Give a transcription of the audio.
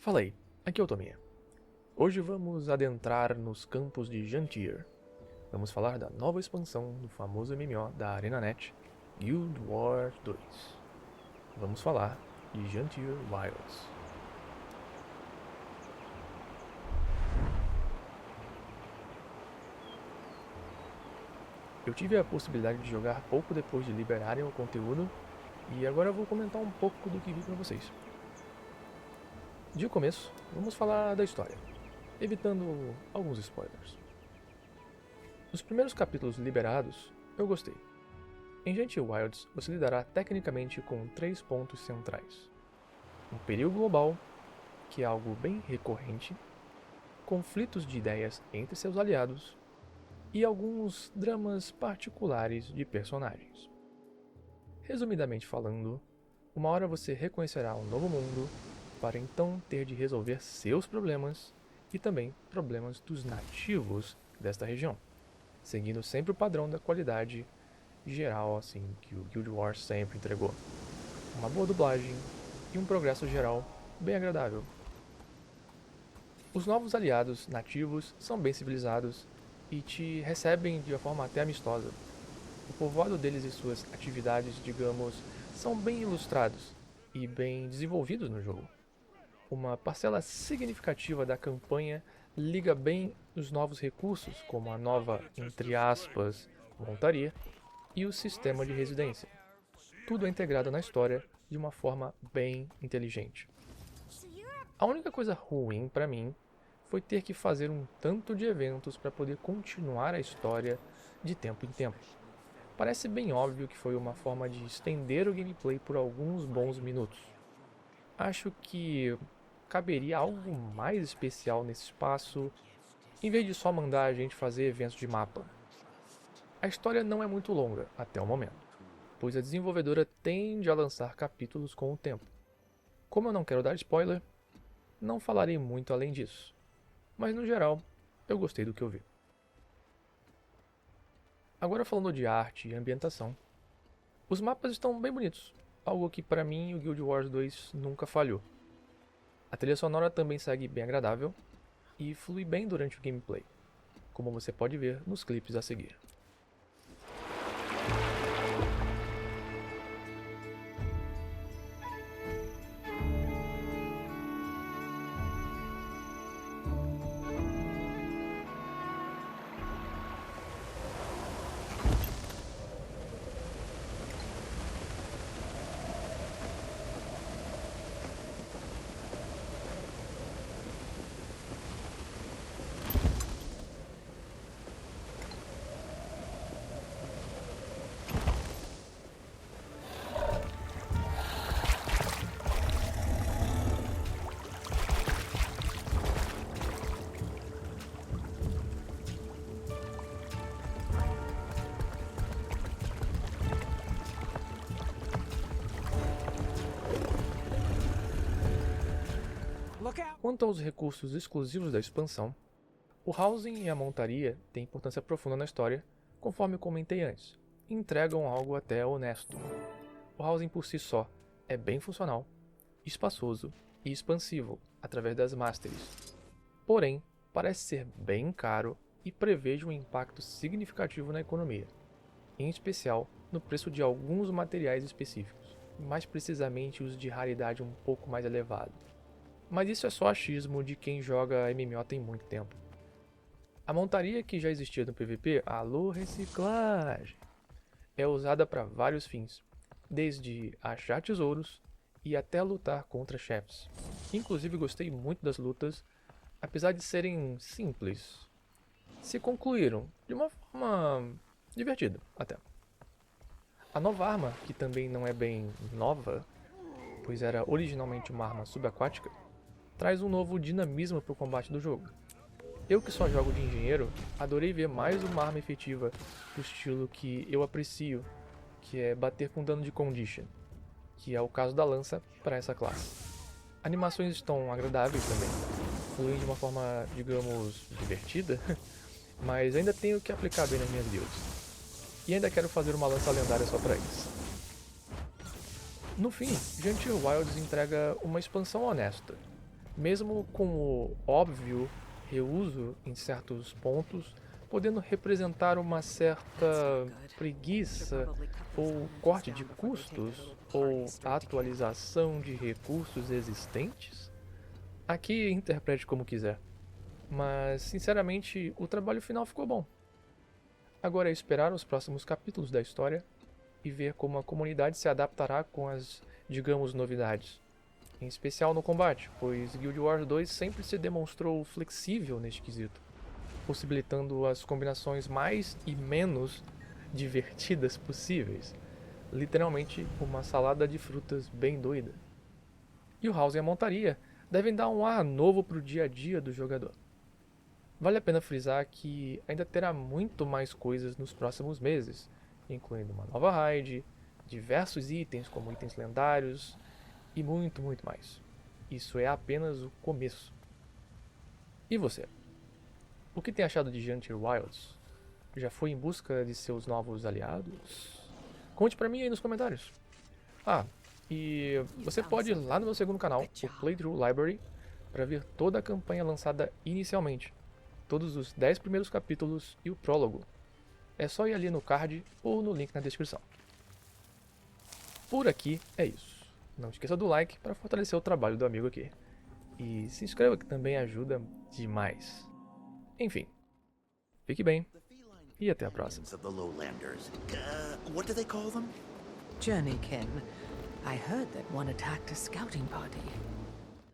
Fala aí, aqui é o Tominha. Hoje vamos adentrar nos campos de Jantier. Vamos falar da nova expansão do famoso MMO da ArenaNet, Guild Wars 2. Vamos falar de Jantier Wilds. Eu tive a possibilidade de jogar pouco depois de liberarem o conteúdo e agora eu vou comentar um pouco do que vi pra vocês. De começo, vamos falar da história, evitando alguns spoilers. Nos primeiros capítulos liberados, eu gostei. Em Jantier Wilds, você lidará tecnicamente com 3 pontos centrais. Um perigo global, que é algo bem recorrente, conflitos de ideias entre seus aliados e alguns dramas particulares de personagens. Resumidamente falando, uma hora você reconhecerá um novo mundo para então ter de resolver seus problemas e também problemas dos nativos desta região, seguindo sempre o padrão da qualidade geral assim que o Guild Wars sempre entregou. Uma boa dublagem e um progresso geral bem agradável. Os novos aliados nativos são bem civilizados e te recebem de uma forma até amistosa. O povoado deles e suas atividades, digamos, são bem ilustrados e bem desenvolvidos no jogo. Uma parcela significativa da campanha liga bem os novos recursos, como a nova, entre aspas, montaria e o sistema de residência. Tudo é integrado na história de uma forma bem inteligente. A única coisa ruim para mim foi ter que fazer um tanto de eventos para poder continuar a história de tempo em tempo. Parece bem óbvio que foi uma forma de estender o gameplay por alguns bons minutos. Acho que caberia algo mais especial nesse espaço, em vez de só mandar a gente fazer eventos de mapa. A história não é muito longa, até o momento, pois a desenvolvedora tende a lançar capítulos com o tempo. Como eu não quero dar spoiler, não falarei muito além disso, mas no geral, eu gostei do que eu vi. Agora falando de arte e ambientação, os mapas estão bem bonitos, algo que para mim o Guild Wars 2 nunca falhou. A trilha sonora também segue bem agradável e flui bem durante o gameplay, como você pode ver nos clipes a seguir. Quanto aos recursos exclusivos da expansão, o housing e a montaria têm importância profunda na história, conforme comentei antes, e entregam algo até honesto. O housing por si só é bem funcional, espaçoso e expansivo através das masteries, porém parece ser bem caro e prevejo um impacto significativo na economia, em especial no preço de alguns materiais específicos, mais precisamente os de raridade um pouco mais elevada. Mas isso é só achismo de quem joga MMO tem muito tempo. A montaria que já existia no PVP, alô reciclagem, é usada para vários fins, desde achar tesouros e até lutar contra chefes. Inclusive gostei muito das lutas, apesar de serem simples. Se concluíram de uma forma divertida até. A nova arma, que também não é bem nova, pois era originalmente uma arma subaquática, traz um novo dinamismo para o combate do jogo. Eu que só jogo de engenheiro, adorei ver mais uma arma efetiva do estilo que eu aprecio, que é bater com dano de condition, que é o caso da lança para essa classe. Animações estão agradáveis também, fluem de uma forma, digamos, divertida, mas ainda tenho que aplicar bem nas minhas builds. E ainda quero fazer uma lança lendária só para isso. No fim, Jantier Wilds entrega uma expansão honesta, mesmo com o óbvio reuso em certos pontos, podendo representar uma certa preguiça ou corte de custos ou atualização de recursos existentes? Aqui interprete como quiser, mas sinceramente o trabalho final ficou bom. Agora é esperar os próximos capítulos da história e ver como a comunidade se adaptará com as, digamos, novidades. Em especial no combate, pois Guild Wars 2 sempre se demonstrou flexível neste quesito, possibilitando as combinações mais e menos divertidas possíveis. Literalmente uma salada de frutas bem doida. E o House e a montaria devem dar um ar novo para o dia a dia do jogador. Vale a pena frisar que ainda terá muito mais coisas nos próximos meses, incluindo uma nova raid, diversos itens como itens lendários e muito mais. Isso é apenas o começo. E você? O que tem achado de Frontier Wilds? Já foi em busca de seus novos aliados? Conte pra mim aí nos comentários. Ah, e você pode ir lá no meu segundo canal, o Playthrough Library, para ver toda a campanha lançada inicialmente, todos os 10 primeiros capítulos e o prólogo. É só ir ali no card ou no link na descrição. Por aqui é isso. Não esqueça do like para fortalecer o trabalho do amigo aqui. E se inscreva que também ajuda demais. Enfim, fique bem e até a próxima. Of the Lowlanders. What do they call them? Journeykin. I heard that one attacked a scouting party.